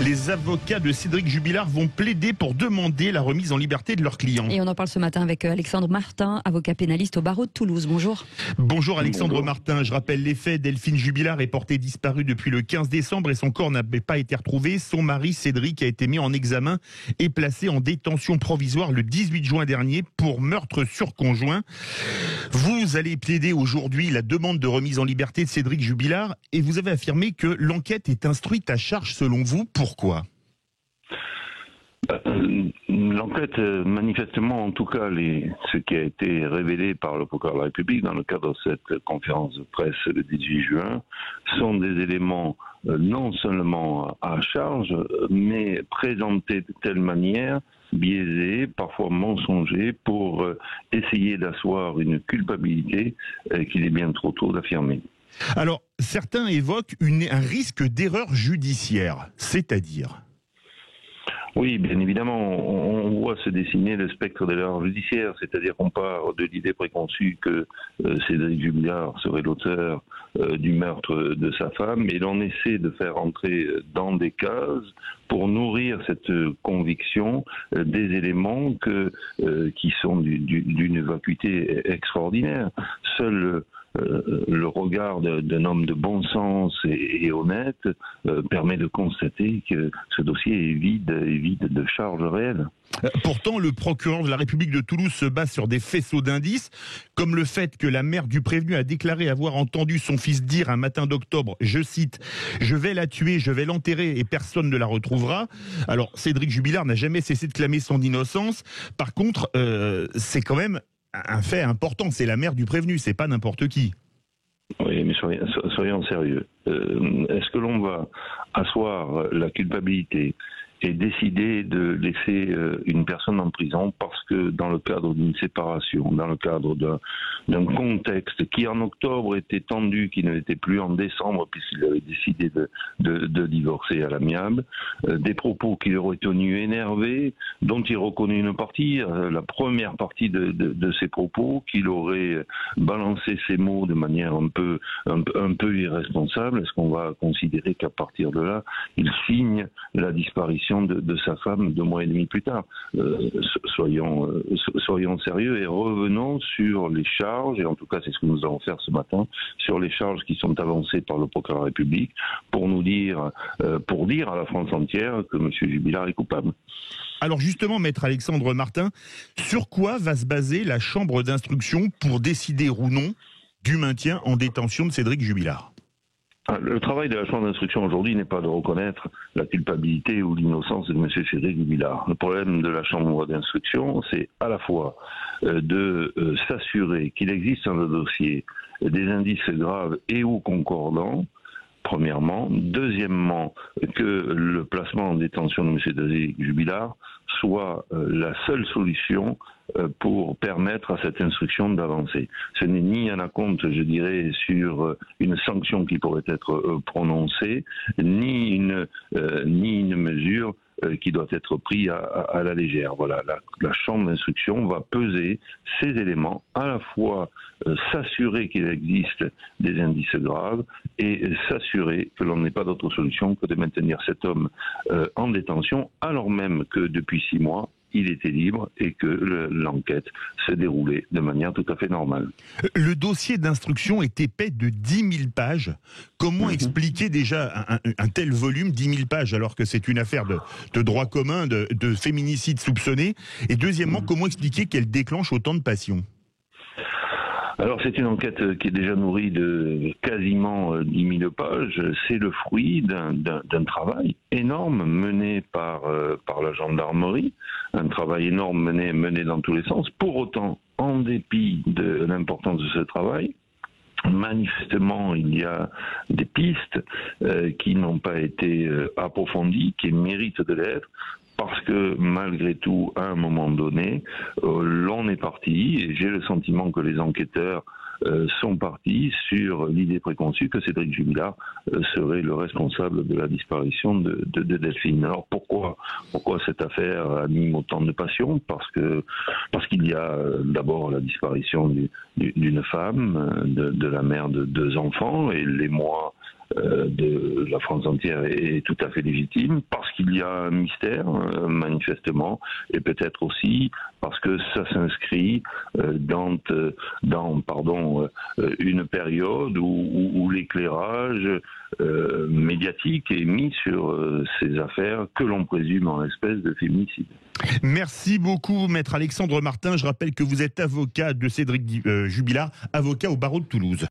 Les avocats de Cédric Jubilard vont plaider pour demander la remise en liberté de leurs clients. Et on en parle ce matin avec Alexandre Martin, avocat pénaliste au barreau de Toulouse. Bonjour. Bonjour Alexandre Martin, je rappelle les faits. Delphine Jubilard est portée disparue depuis le 15 décembre et son corps n'avait pas été retrouvé. Son mari Cédric a été mis en examen et placé en détention provisoire le 18 juin dernier pour meurtre sur conjoint. Vous allez plaider aujourd'hui la demande de remise en liberté de Cédric Jubilard et vous avez affirmé que l'enquête est instruite à charge selon vous. Pourquoi ? L'enquête, manifestement, en tout cas, ce qui a été révélé par le procureur de la République dans le cadre de cette conférence de presse le 18 juin, sont des éléments non seulement à charge, mais présentés de telle manière, biaisés, parfois mensongers, pour essayer d'asseoir une culpabilité qu'il est bien trop tôt d'affirmer. Alors, certains évoquent un risque d'erreur judiciaire, c'est-à-dire ? Oui, bien évidemment, on voit se dessiner le spectre de l'erreur judiciaire, c'est-à-dire qu'on part de l'idée préconçue que Cédric Jubilard serait l'auteur du meurtre de sa femme, et l'on essaie de faire entrer dans des cases pour nourrir cette conviction des éléments qui sont d'une vacuité extraordinaire. Seul le regard d'un homme de bon sens et honnête permet de constater que ce dossier est vide de charges réelles. Pourtant, le procureur de la République de Toulouse se base sur des faisceaux d'indices, comme le fait que la mère du prévenu a déclaré avoir entendu son fils dire un matin d'octobre, je cite, « Je vais la tuer, je vais l'enterrer et personne ne la retrouvera ». Alors, Cédric Jubilard n'a jamais cessé de clamer son innocence. Par contre, c'est quand même un fait important, c'est la mère du prévenu, c'est pas n'importe qui. Oui, mais soyons sérieux. Est-ce que l'on va asseoir la culpabilité et décider de laisser une personne en prison parce que dans le cadre d'une séparation, dans le cadre d'un contexte qui en octobre était tendu, qui ne l'était plus en décembre puisqu'il avait décidé de divorcer à l'amiable, des propos qu'il aurait tenus énervés, dont il reconnaît une partie, la première partie de ses propos, qu'il aurait balancé ses mots de manière un peu irresponsable. Est-ce qu'on va considérer qu'à partir de là, il signe la disparition de sa femme 2 mois et demi plus tard? Soyons sérieux et revenons sur les charges, et en tout cas c'est ce que nous allons faire ce matin, sur les charges qui sont avancées par le procureur de la République pour dire à la France entière que M. Jubilard est coupable. Alors justement, maître Alexandre Martin, sur quoi va se baser la chambre d'instruction pour décider ou non du maintien en détention de Cédric Jubilard ? Le travail de la chambre d'instruction aujourd'hui n'est pas de reconnaître la culpabilité ou l'innocence de M. Cédric Jubilard. Le problème de la chambre d'instruction, c'est à la fois de s'assurer qu'il existe dans le dossier des indices graves et ou concordants, premièrement. Deuxièmement, que le placement en détention de M. Cédric Jubilard soit la seule solution pour permettre à cette instruction d'avancer. Ce n'est ni un acompte, je dirais, sur une sanction qui pourrait être prononcée, ni une mesure qui doit être prise à la légère. Voilà, la chambre d'instruction va peser ces éléments, à la fois s'assurer qu'il existe des indices graves et s'assurer que l'on n'ait pas d'autre solution que de maintenir cet homme en détention, alors même que depuis 6 mois, il était libre et que l'enquête se déroulait de manière tout à fait normale. Le dossier d'instruction est épais de 10 000 pages. Comment expliquer déjà un tel volume, 10 000 pages, alors que c'est une affaire de droit commun, de féminicide soupçonné? Et deuxièmement, comment expliquer qu'elle déclenche autant de passion? Alors c'est une enquête qui est déjà nourrie de quasiment 10 000 pages. C'est le fruit d'un travail énorme mené par la gendarmerie, un travail énorme mené dans tous les sens. Pour autant, en dépit de l'importance de ce travail, manifestement, il y a des pistes qui n'ont pas été approfondies, qui méritent de l'être, parce que malgré tout, à un moment donné, l'on est parti, et j'ai le sentiment que les enquêteurs sont partis sur l'idée préconçue que Cédric Jubilard serait le responsable de la disparition de Delphine. Alors pourquoi cette affaire anime autant de passion? Parce qu'il y a d'abord la disparition d'une femme, de la mère de 2 enfants, et les mois de la France entière est tout à fait légitime, parce qu'il y a un mystère, manifestement, et peut-être aussi parce que ça s'inscrit dans une période où l'éclairage médiatique est mis sur ces affaires que l'on présume en espèce de féminicide. Merci beaucoup, maître Alexandre Martin. Je rappelle que vous êtes avocat de Cédric Jubilard, avocat au barreau de Toulouse.